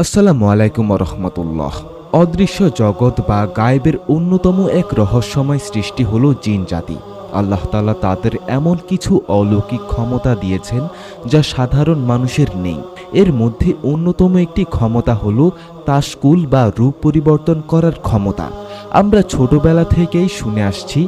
আসসালামু আলাইকুম রহমতুল্লাহ। অদৃশ্য জগৎ বা গায়েবের অন্যতম এক রহস্যময় সৃষ্টি হল জিন জাতি। আল্লাহ তাআলা তাদের এমন কিছু অলৌকিক ক্ষমতা দিয়েছেন যা সাধারণ মানুষের নেই। এর মধ্যে অন্যতম একটি ক্ষমতা হল তাশকুল বা রূপ পরিবর্তন করার ক্ষমতা। আমরা ছোটবেলা থেকেই শুনে আসছি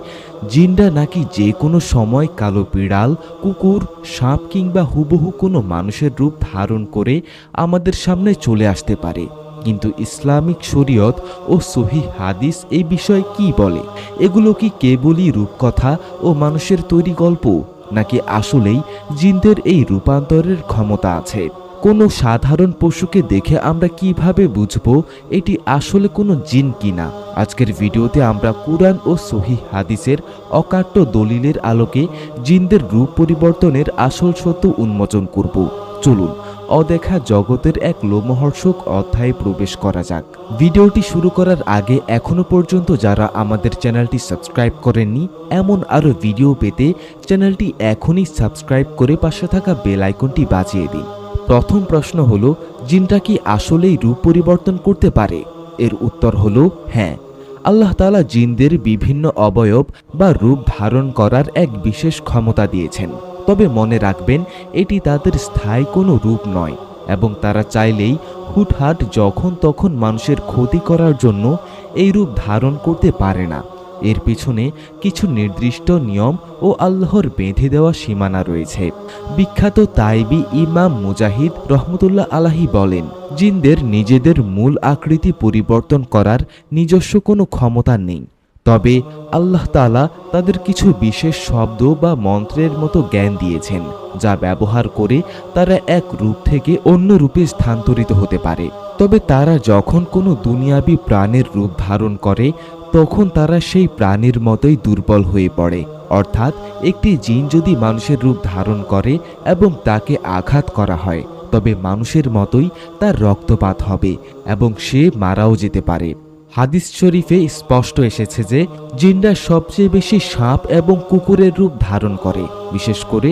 জিনরা নাকি যে কোনো সময় কালো বিড়াল, কুকুর, সাপ কিংবা হুবহু কোনো মানুষের রূপ ধারণ করে আমাদের সামনে চলে আসতে পারে। কিন্তু ইসলামিক শরীয়ত ও সহিহ হাদিস এই বিষয়ে কি বলে? এগুলো কি কেবলই রূপকথা ও মানুষের তৈরি গল্প, নাকি আসলেই জিনদের এই রূপান্তরের ক্ষমতা আছে? কোনো সাধারণ পশুকে দেখে আমরা কিভাবে বুঝব এটি আসলে কোনো জিন কিনা? আজকের ভিডিওতে আমরা কুরআন ও সহিহ হাদিসের অকাট্য দলিলের আলোকে জিনদের রূপ পরিবর্তনের আসল সত্য উন্মোচন করব। চলুন অদেখা জগতের এক লোমহর্ষক অধ্যায়ে প্রবেশ করা যাক। ভিডিওটি শুরু করার আগে এখনো পর্যন্ত যারা আমাদের চ্যানেলটি সাবস্ক্রাইব করেননি, এমন আরও ভিডিও পেতে চ্যানেলটি এখনই সাবস্ক্রাইব করে পাশে থাকা বেল আইকনটি বাজিয়ে দিন। প্রথম প্রশ্ন হলো, জিনটা কি আসলেই রূপ পরিবর্তন করতে পারে? এর উত্তর হলো হ্যাঁ। আল্লাহ তাআলা জিনদের বিভিন্ন অবয়ব বা রূপ ধারণ করার এক বিশেষ ক্ষমতা দিয়েছেন। তবে মনে রাখবেন, এটি তাদের স্থায়ী কোনো রূপ নয় এবং তারা চাইলেই হুটহাট যখন তখন মানুষের ক্ষতি করার জন্য এই রূপ ধারণ করতে পারে না। এর পিছনে কিছু নির্দিষ্ট নিয়ম ও আল্লাহর বেঁধে দেওয়া সীমানা রয়েছে। বিখ্যাত তাইবি ইমাম মুজাহিদ রহমতুল্লাহ আলাহি বলেন, জিনদের নিজেদের মূল আকৃতি পরিবর্তন করার নিজস্ব কোনো ক্ষমতা নেই। তবে আল্লাহ তাআলা তাদের কিছু বিশেষ শব্দ বা মন্ত্রের মতো জ্ঞান দিয়েছেন, যা ব্যবহার করে তারা এক রূপ থেকে অন্য রূপে স্থানান্তরিত হতে পারে। তবে তারা যখন কোনো দুনিয়াবি প্রাণের রূপ ধারণ করে, তখন তারা সেই প্রাণীর মতোই দুর্বল হয়ে পড়ে। অর্থাৎ একটি জিন যদি মানুষের রূপ ধারণ করে এবং তাকে আঘাত করা হয়, তবে মানুষের মতোই তার রক্তপাত হবে এবং সে মারাও যেতে পারে। হাদিস শরীফে স্পষ্ট এসেছে যে জিনরা সবচেয়ে বেশি সাপ এবং কুকুরের রূপ ধারণ করে। বিশেষ করে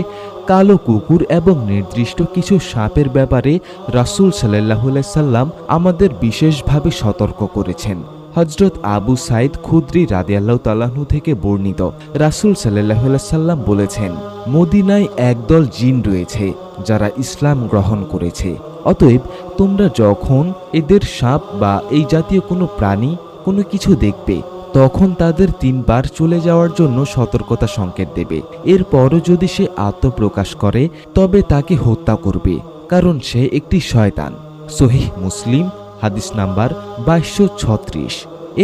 কালো কুকুর এবং নির্দিষ্ট কিছু সাপের ব্যাপারে রাসূল সাল্লাল্লাহু আলাইহি সাল্লাম আমাদের বিশেষভাবে সতর্ক করেছেন। হযরত আবু সাঈদ খুদরি রাদিয়াল্লাহু তাআলা আনহু থেকে বর্ণিত, রাসূল সাল্লাল্লাহু আলাইহি সাল্লাম বলেছেন, মদিনায় একদল জিন রয়েছে যারা ইসলাম গ্রহণ করেছে। অতএব তোমরা যখন এদের সাপ বা এই জাতীয় কোনো প্রাণী কোনো কিছু দেখবে, তখন তাদের 3 বার চলে যাওয়ার জন্য সতর্কতা সংকেত দেবে। এরপরও যদি সে আত্মপ্রকাশ করে, তবে তাকে হত্যা করবে, কারণ সে একটি শয়তান। সহিহ মুসলিম হাদিস নাম্বার 2236।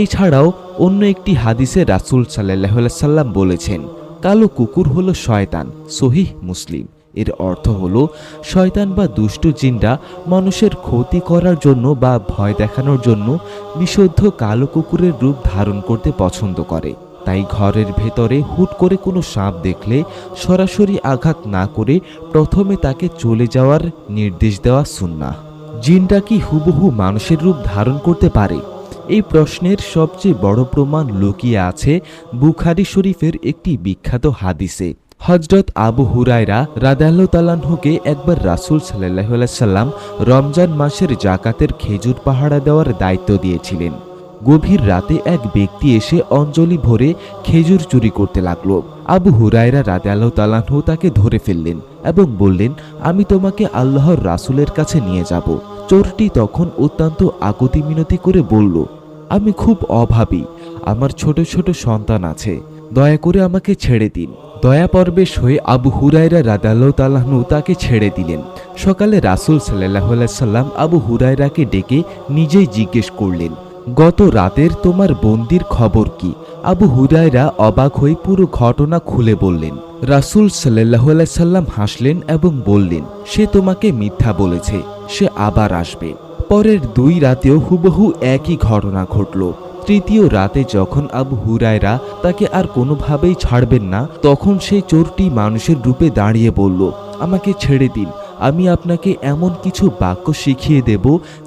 এছাড়াও অন্য একটি হাদিসে রাসূল সাল্লাল্লাহু আলাইহি সাল্লাম বলেছেন, কালো কুকুর হলো শয়তান। সহিহ মুসলিম। এর অর্থ হলো শয়তান বা দুষ্ট জিনরা মানুষের ক্ষতি করার জন্য বা ভয় দেখানোর জন্য বিশুদ্ধ কালো কুকুরের রূপ ধারণ করতে পছন্দ করে। তাই ঘরের ভেতরে হুট করে কোনো সাপ দেখলে সরাসরি আঘাত না করে প্রথমে তাকে চলে যাওয়ার নির্দেশ দেওয়া সুন্নাহ। জিনটা কি হুবহু মানুষের রূপ ধারণ করতে পারে? এই প্রশ্নের সবচেয়ে বড় প্রমাণ লুকিয়ে আছে বুখারী শরীফের একটি বিখ্যাত হাদিসে। হযরত আবু হুরায়রা রাদিয়াল্লাহু তাআলা আনহুকে একবার রাসূল সাল্লাল্লাহু আলাইহি সাল্লাম রমজান মাসের যাকাতের খেজুর পাহারা দেওয়ার দায়িত্ব দিয়েছিলেন। গভীর রাতে এক ব্যক্তি এসে অঞ্জলি ভরে খেজুর চুরি করতে লাগলো। আবু হুরায়রা রাদিয়াল্লাহু তাআলা আনহু তাকে ধরে ফেললেন এবং বললেন, আমি তোমাকে আল্লাহর রাসূলের কাছে নিয়ে যাব। চোরটি তখন অত্যন্ত আকুতি মিনতি করে বলল, আমি খুব অভাবী, আমার ছোট ছোট সন্তান আছে, দয়া করে আমাকে ছেড়ে দিন। দয়া পরবেশ হয়ে আবু হুরায়রা রাদিয়াল্লাহু তাআলা আনহু তাকে ছেড়ে দিলেন। সকালে রাসূল সাল্লাল্লাহু আলাইহি সাল্লাম আবু হুরায়রাকে ডেকে নিজেই জিজ্ঞেস করলেন, গত রাতের তোমার বন্দির খবর কি? আবু হুরায়রা অবাক হয়ে পুরো ঘটনা খুলে বললেন। রাসূল সাল্লাল্লাহু আলাইহি সাল্লাম হাসলেন এবং বললেন, সে তোমাকে মিথ্যা বলেছে, সে আবার আসবে। পরের 2 রাতেও হুবহু একই ঘটনা ঘটল। তৃতীয় রাতে যখন আবু হুরায়রা তাকে আর কোনোভাবেই ছাড়বেন না, তখন সেই চোরটি মানুষের রূপে দাঁড়িয়ে বলল, আমাকে ছেড়ে দিন, আমি আপনাকে এমন কিছু বাক্য শিখিয়ে দেব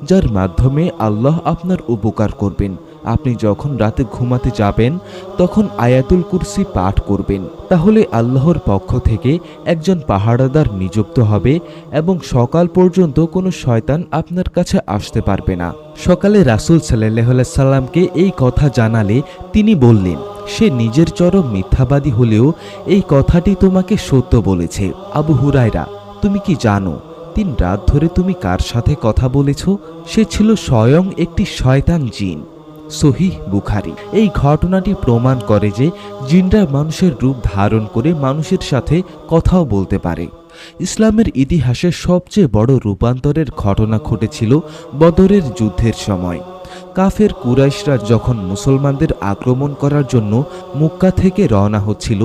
যার মাধ্যমে আল্লাহ আপনার উপকার করবেন। আপনি যখন রাতে ঘুমাতে যাবেন তখন আয়াতুল কুরসি পাঠ করবেন, তাহলে আল্লাহর পক্ষ থেকে একজন পাহারাদার নিযুক্ত হবে এবং সকাল পর্যন্ত কোনো শয়তান আপনার কাছে আসতে পারবে না। সকালে রাসূল সাল্লাল্লাহু আলাইহি সাল্লামকে এই কথা জানালে তিনি বললেন, সে নিজের চরম মিথ্যাবাদী হলেও এই কথাটি তোমাকে সত্য বলেছে। আবু হুরায়রা, তুমি কি জানো 3 রাত ধরে তুমি কার সাথে কথা বলেছ? সে ছিল স্বয়ং একটি শয়তান জিন। সহিহ বুখারী। এই ঘটনাটি প্রমাণ করে যে জিনরা মানুষের রূপ ধারণ করে মানুষের সাথে কথাও বলতে পারে। ইসলামের ইতিহাসে সবচেয়ে বড় রূপান্তরের ঘটনা ঘটেছিল বদরের যুদ্ধের সময়। কাফের কুরাইশরা যখন মুসলমানদের আক্রমণ করার জন্য মক্কা থেকে রওনা হচ্ছিল,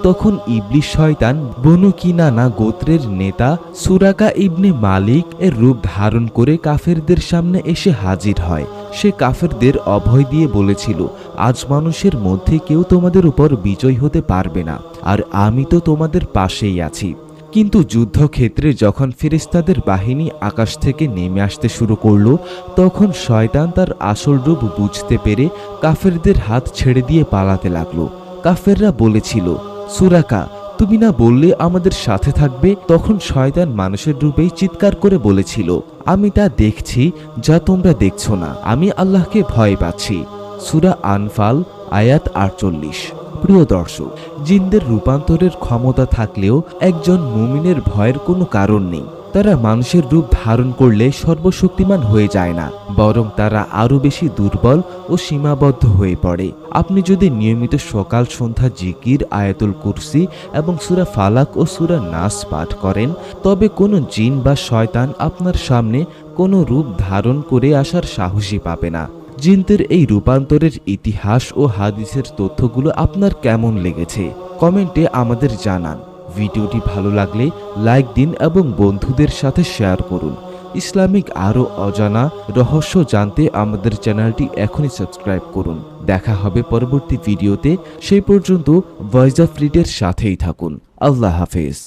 তখন ইবলিস শয়তান বনু কিনানা গোত্রের নেতা সুরাকা ইবনে মালিক এর রূপ ধারণ করে কাফেরদের সামনে এসে হাজির হয়। সে কাফেরদের অভয় দিয়ে বলেছিল, আজ মানুষের মধ্যে কেউ তোমাদের উপর বিজয় হতে পারবে না, আর আমি তো তোমাদের পাশেই আছি। কিন্তু যুদ্ধক্ষেত্রে যখন ফেরেশতাদের বাহিনী আকাশ থেকে নেমে আসতে শুরু করলো, তখন শয়তান তার আসল রূপ বুঝতে পেরে কাফেরদের হাত ছেড়ে দিয়ে পালাতে লাগলো। কাফেররা বলেছিল, সুরাকা, তুমি না বললে আমাদের সাথে থাকবে? তখন শয়তান মানুষের রূপেই চিৎকার করে বলেছিল, আমি তা দেখছি যা তোমরা দেখছো না, আমি আল্লাহকে ভয় পাচ্ছি। সূরা আনফাল আয়াত 48। প্রিয় দর্শক, জিনদের রূপান্তরের ক্ষমতা থাকলেও একজন মুমিনের ভয়ের কোনো কারণ নেই। তারা মানুষের রূপ ধারণ করলে সর্বশক্তিমান হয়ে যায় না, বরং তারা আরও বেশি দুর্বল ও সীমাবদ্ধ হয়ে পড়ে। আপনি যদি নিয়মিত সকাল সন্ধ্যা জিকির, আয়াতুল কুরসি এবং সূরা ফালাক ও সূরা নাস পাঠ করেন, তবে কোনো জিন বা শয়তান আপনার সামনে কোনো রূপ ধারণ করে আসার সাহসই পাবে না। জিনদের এই রূপান্তরের ইতিহাস ও হাদিসের তথ্যগুলো আপনার কেমন লেগেছে কমেন্টে আমাদের জানান। ভিডিওটি ভালো লাগলে লাইক দিন এবং বন্ধুদের সাথে শেয়ার করুন। ইসলামিক আরও অজানা রহস্য জানতে আমাদের চ্যানেলটি এখনই সাবস্ক্রাইব করুন। দেখা হবে পরবর্তী ভিডিওতে। সেই পর্যন্ত ভয়েস অফ রিডের সাথেই থাকুন। আল্লাহ হাফেজ।